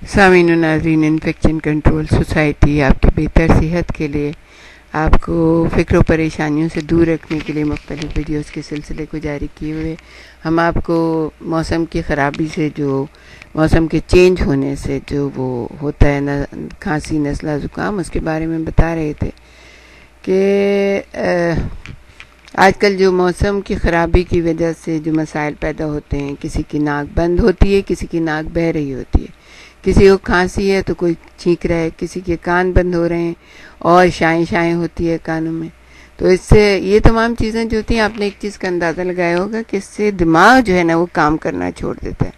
سامعین و ناظرین، انفیکشن کنٹرول سوسائٹی آپ کی بہتر صحت کے لیے، آپ کو فکر و پریشانیوں سے دور رکھنے کے لیے مختلف ویڈیوز کے سلسلے کو جاری کیے ہوئے ہم آپ کو موسم کی خرابی سے، جو موسم کے چینج ہونے سے جو وہ ہوتا ہے نا، کھانسی، نزلہ، زکام، اس کے بارے میں بتا رہے تھے کہ آج کل جو موسم کی خرابی کی وجہ سے جو مسائل پیدا ہوتے ہیں، کسی کی ناک بند ہوتی ہے، کسی کی ناک بہہ رہی ہوتی ہے، کسی کو کھانسی ہے تو کوئی چھینک رہا ہے، کسی کے کان بند ہو رہے ہیں اور شائیں ہوتی ہے کانوں میں. تو اس سے یہ تمام چیزیں جو ہوتی ہیں، آپ نے ایک چیز کا اندازہ لگایا ہوگا کہ اس سے دماغ جو ہے نا وہ کام کرنا چھوڑ دیتا ہے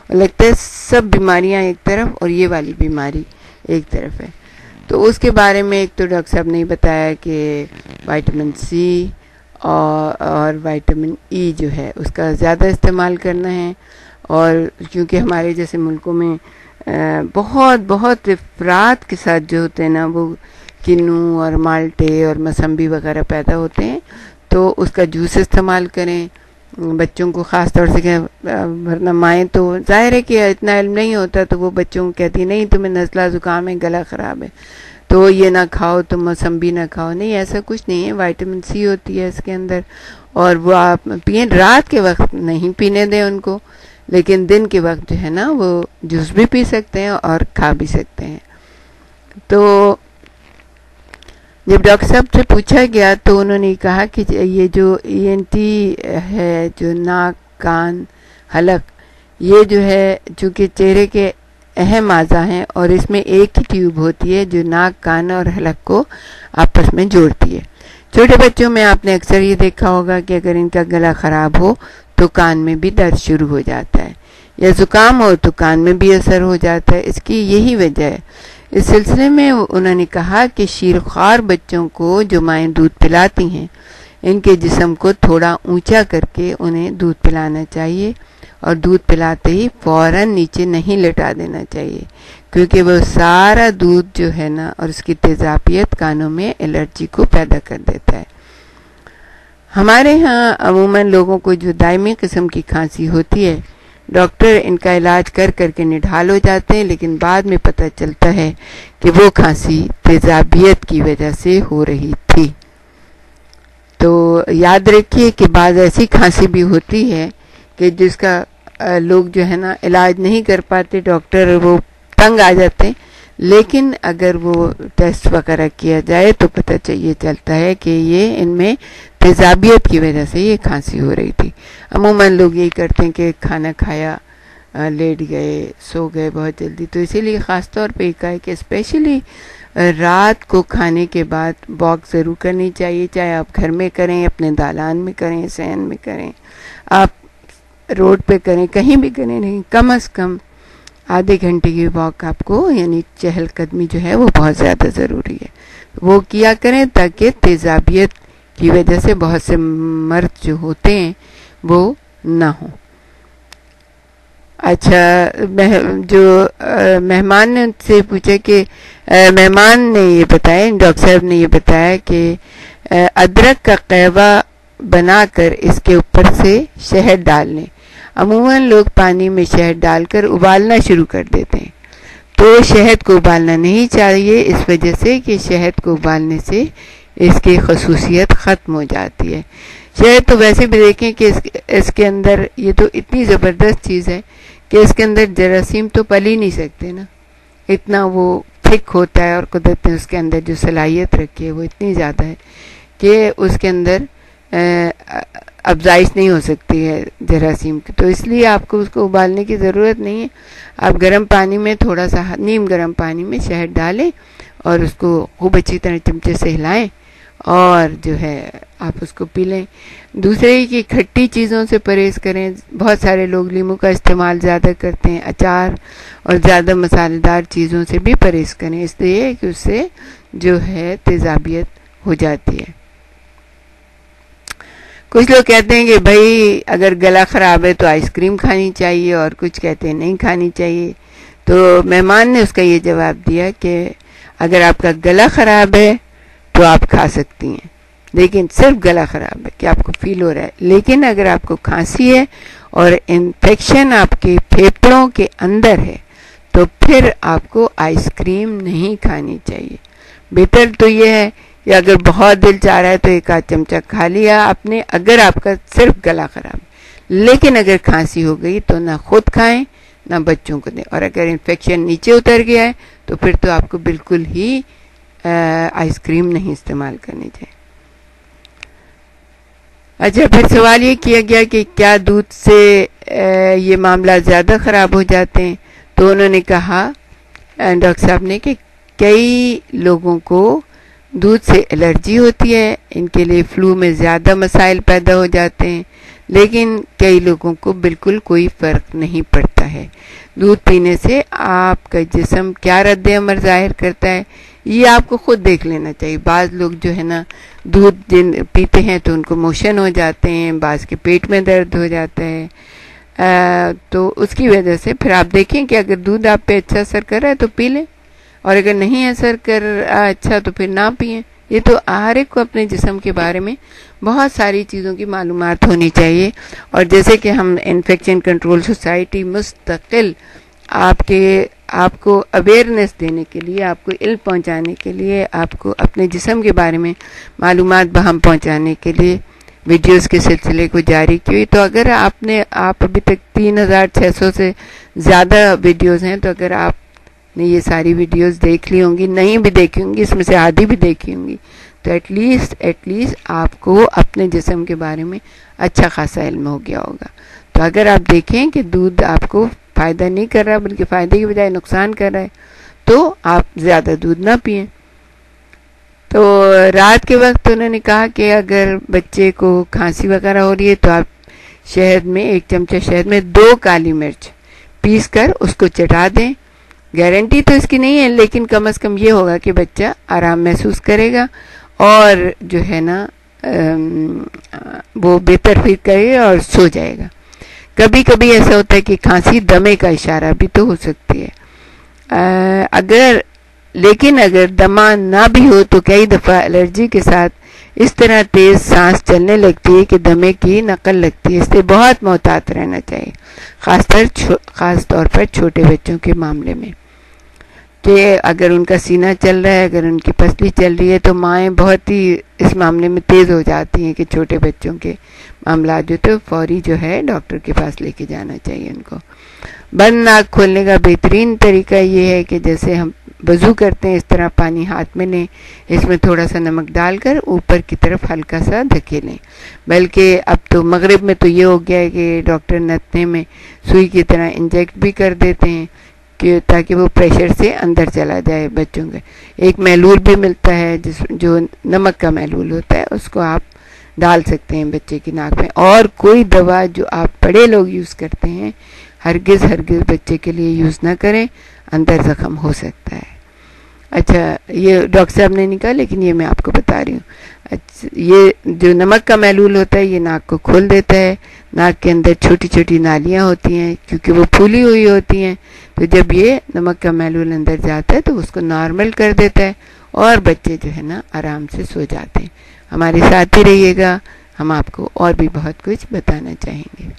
اور لگتا ہے سب بیماریاں ایک طرف اور یہ والی بیماری ایک طرف ہے. تو اس کے بارے میں ایک تو ڈاکٹر صاحب نے بتایا کہ وائٹامن سی اور وائٹامن ای جو ہے اس کا زیادہ استعمال کرنا ہے. اور کیونکہ ہمارے جیسے ملکوں میں بہت افراد کے ساتھ جو ہوتے ہیں نا وہ کنو اور مالٹے اور مسمبی وغیرہ پیدا ہوتے ہیں، تو اس کا جوس استعمال کریں بچوں کو خاص طور سے. ورنہ مائیں تو ظاہر ہے کہ اتنا علم نہیں ہوتا، تو وہ بچوں کو کہتی نہیں تمہیں نزلہ زکام ہے، گلا خراب ہے تو یہ نہ کھاؤ، تم موسمبی نہ کھاؤ. نہیں، ایسا کچھ نہیں ہے، وائٹامن سی ہوتی ہے اس کے اندر، اور وہ آپ پئیں. رات کے وقت نہیں پینے دیں ان کو، لیکن دن کے وقت جو ہے نا وہ جوس بھی پی سکتے ہیں اور کھا بھی سکتے ہیں. تو جب ڈاکٹر صاحب سے پوچھا گیا تو انہوں نے کہا کہ یہ جو ENT ہے، جو ناک، کان، حلق، یہ جو ہے چونکہ چہرے کے اہم اعضاء ہیں اور اس میں ایک ہی ٹیوب ہوتی ہے جو ناک، کان اور حلق کو آپس میں جوڑتی ہے. چھوٹے بچوں میں آپ نے اکثر یہ دیکھا ہوگا کہ اگر ان کا گلا خراب ہو تو کان میں بھی درد شروع ہو جاتا ہے، یا زکام ہو تو کان میں بھی اثر ہو جاتا ہے. اس کی یہی وجہ ہے. اس سلسلے میں انہوں نے کہا کہ شیرخوار بچوں کو جو مائیں دودھ پلاتی ہیں، ان کے جسم کو تھوڑا اونچا کر کے انہیں دودھ پلانا چاہیے، اور دودھ پلاتے ہی فوراً نیچے نہیں لٹا دینا چاہیے، کیونکہ وہ سارا دودھ جو ہے نا اور اس کی تیزابیت کانوں میں الرجی کو پیدا کر دیتا ہے. ہمارے ہاں عموماً لوگوں کو جو دائمی قسم کی کھانسی ہوتی ہے، ڈاکٹر ان کا علاج کر کے نڈھال ہو جاتے ہیں، لیکن بعد میں پتہ چلتا ہے کہ وہ کھانسی تیزابیت کی وجہ سے ہو رہی تھی. تو یاد رکھیے کہ بعض ایسی کھانسی بھی ہوتی ہے کہ جس کا لوگ جو ہے نا علاج نہیں کر پاتے، ڈاکٹر وہ تنگ آ جاتے ہیں، لیکن اگر وہ ٹیسٹ وغیرہ کیا جائے تو پتہ یہ چلتا ہے کہ یہ ان میں تیزابیت کی وجہ سے یہ کھانسی ہو رہی تھی. عموماً لوگ یہی کرتے ہیں کہ کھانا کھایا، لیٹ گئے، سو گئے بہت جلدی. تو اسی لیے خاص طور پہ یہ کہا ہے کہ اسپیشلی رات کو کھانے کے بعد واک ضرور کرنی چاہیے، چاہے آپ گھر میں کریں، اپنے دالان میں کریں، صحن میں کریں، آپ روڈ پہ کریں، کہیں بھی کریں، نہیں کم از کم آدھے گھنٹے کی واک آپ کو، یعنی چہل قدمی جو ہے وہ بہت زیادہ ضروری ہے، وہ کیا کریں تاکہ تیزابیت کی وجہ سے بہت سے مرد جو ہوتے ہیں وہ نہ ہوں. اچھا، جو مہمان نے ان سے پوچھا کہ مہمان نے یہ بتایا، ڈاکٹر صاحب نے یہ بتایا کہ ادرک کا قہوہ بنا کر اس کے اوپر سے شہد ڈال لیں. عموماً لوگ پانی میں شہد ڈال کر ابالنا شروع کر دیتے ہیں، تو شہد کو ابالنا نہیں چاہیے، اس وجہ سے کہ شہد کو ابالنے سے اس کی خصوصیت ختم ہو جاتی ہے. شہد تو ویسے بھی دیکھیں کہ اس کے اندر یہ تو اتنی زبردست چیز ہے کہ اس کے اندر جراثیم تو پل ہی نہیں سکتے نا، اتنا وہ تھک ہوتا ہے، اور قدرت نے اس کے اندر جو صلاحیت رکھی ہے وہ اتنی زیادہ ہے کہ اس کے اندر افزائش نہیں ہو سکتی ہے جراثیم کی. تو اس لیے آپ کو اس کو ابالنے کی ضرورت نہیں ہے. آپ گرم پانی میں تھوڑا سا نیم گرم پانی میں شہد ڈالیں اور اس کو خوب اچھی طرح چمچے سے ہلائیں اور جو ہے آپ اس کو پی لیں. دوسرے کی کھٹی چیزوں سے پرہیز کریں. بہت سارے لوگ لیموں کا استعمال زیادہ کرتے ہیں، اچار اور زیادہ مسالے دار چیزوں سے بھی پرہیز کریں، اس لیے کہ اس سے جو ہے تیزابیت ہو جاتی ہے. کچھ لوگ کہتے ہیں کہ بھائی اگر گلا خراب ہے تو آئس کریم کھانی چاہیے، اور کچھ کہتے ہیں نہیں کھانی چاہیے. تو مہمان نے اس کا یہ جواب دیا کہ اگر آپ کا گلا خراب ہے تو آپ کھا سکتی ہیں، لیکن صرف گلا خراب ہے کہ آپ کو فیل ہو رہا ہے. لیکن اگر آپ کو کھانسی ہے اور انفیکشن آپ کے پھیپھڑوں کے اندر ہے تو پھر آپ کو آئس کریم نہیں کھانی چاہیے. بہتر تو یہ ہے کہ اگر بہت دل چاہ رہا ہے تو ایک آدھ چمچہ کھا لیا آپ نے، اگر آپ کا صرف گلا خراب ہے. لیکن اگر کھانسی ہو گئی تو نہ خود کھائیں نہ بچوں کو دیں، اور اگر انفیکشن نیچے اتر گیا ہے تو پھر تو آپ کو بالکل ہی آئس کریم نہیں استعمال کرنی چاہیے. اچھا، پھر سوال یہ کیا گیا کہ کیا دودھ سے یہ معاملات زیادہ خراب ہو جاتے ہیں؟ تو انہوں نے کہا ڈاکٹر صاحب نے کہ کئی لوگوں کو دودھ سے الرجی ہوتی ہے، ان کے لیے فلو میں زیادہ مسائل پیدا ہو جاتے ہیں، لیکن کئی لوگوں کو بالکل کوئی فرق نہیں پڑتا ہے. دودھ پینے سے آپ کا جسم کیا رد عمل ظاہر کرتا ہے یہ آپ کو خود دیکھ لینا چاہیے. بعض لوگ جو ہے نا دودھ پیتے ہیں تو ان کو موشن ہو جاتے ہیں، بعض کے پیٹ میں درد ہو جاتا ہے، تو اس کی وجہ سے پھر آپ دیکھیں کہ اگر دودھ آپ پہ اچھا اثر کر رہا ہے تو پی لیں، اور اگر نہیں اثر کر اچھا تو پھر نہ پئیں. یہ تو ہر ایک کو اپنے جسم کے بارے میں بہت ساری چیزوں کی معلومات ہونی چاہیے. اور جیسے کہ ہم انفیکشن کنٹرول سوسائٹی مستقل آپ کو اویئرنیس دینے کے لیے، آپ کو علم پہنچانے کے لیے، آپ کو اپنے جسم کے بارے میں معلومات بہم پہنچانے کے لیے ویڈیوز کے سلسلے کو جاری کی ہوئی. تو اگر آپ ابھی تک 3600 سے زیادہ ویڈیوز ہیں، تو اگر آپ نے یہ ساری ویڈیوز دیکھ لی ہوں گی، نہیں بھی دیکھی ہوں گی، اس میں سے آدھی بھی دیکھی ہوں گی، تو ایٹ لیسٹ آپ کو اپنے جسم کے بارے میں اچھا خاصا علم ہو گیا ہوگا. تو اگر آپ دیکھیں کہ دودھ آپ کو فائدہ نہیں کر رہا بلکہ فائدے کی بجائے نقصان کر رہا ہے، تو آپ زیادہ دودھ نہ پئیں. تو رات کے وقت انہوں نے کہا کہ اگر بچے کو کھانسی وغیرہ ہو رہی ہے تو آپ شہد میں 1 چمچہ شہد میں 2 کالی مرچ پیس کر اس کو چٹا دیں. گارنٹی تو اس کی نہیں ہے، لیکن کم از کم یہ ہوگا کہ بچہ آرام محسوس کرے گا اور جو ہے نا وہ بہتر فیل کرے گا اور سو جائے گا. کبھی کبھی ایسا ہوتا ہے کہ کھانسی دمے کا اشارہ بھی تو ہو سکتی ہے. لیکن اگر دمہ نہ بھی ہو تو کئی دفعہ الرجی کے ساتھ اس طرح تیز سانس چلنے لگتی ہے کہ دمے کی نقل لگتی ہے. اس سے بہت محتاط رہنا چاہیے، خاص طور پر چھوٹے بچوں کے معاملے میں، کہ اگر ان کا سینہ چل رہا ہے، اگر ان کی پسلی چل رہی ہے تو مائیں بہت ہی اس معاملے میں تیز ہو جاتی ہیں کہ چھوٹے بچوں کے معاملات جو تو فوری جو ہے ڈاکٹر کے پاس لے کے جانا چاہیے ان کو. بند ناک کھولنے کا بہترین طریقہ یہ ہے کہ جیسے ہم وضو کرتے ہیں اس طرح پانی ہاتھ میں لیں، اس میں تھوڑا سا نمک ڈال کر اوپر کی طرف ہلکا سا دھکیلیں. بلکہ اب تو مغرب میں تو یہ ہو گیا ہے کہ ڈاکٹر نتنے میں سوئی کی طرح انجیکٹ بھی کر دیتے ہیں کہ تاکہ وہ پریشر سے اندر چلا جائے بچوں کے. ایک محلول بھی ملتا ہے جو نمک کا محلول ہوتا ہے، اس کو آپ ڈال سکتے ہیں بچے کی ناک میں. اور کوئی دوا جو آپ بڑے لوگ یوز کرتے ہیں ہرگز بچے کے لیے یوز نہ کریں، اندر زخم ہو سکتا ہے. اچھا، یہ ڈاکٹر صاحب نے نہیں کہا لیکن یہ میں آپ کو بتا رہی ہوں. اچھا، یہ جو نمک کا محلول ہوتا ہے یہ ناک کو کھول دیتا ہے. ناک کے اندر چھوٹی چھوٹی نالیاں ہوتی ہیں کیونکہ وہ پھولی ہوئی ہوتی ہیں، تو جب یہ نمک کا محلول اندر جاتا ہے تو اس کو نارمل کر دیتا ہے اور بچے جو ہے نا آرام سے سو جاتے ہیں. ہمارے ساتھ ہی رہیے گا، ہم آپ کو اور بھی بہت کچھ بتانا چاہیں گے.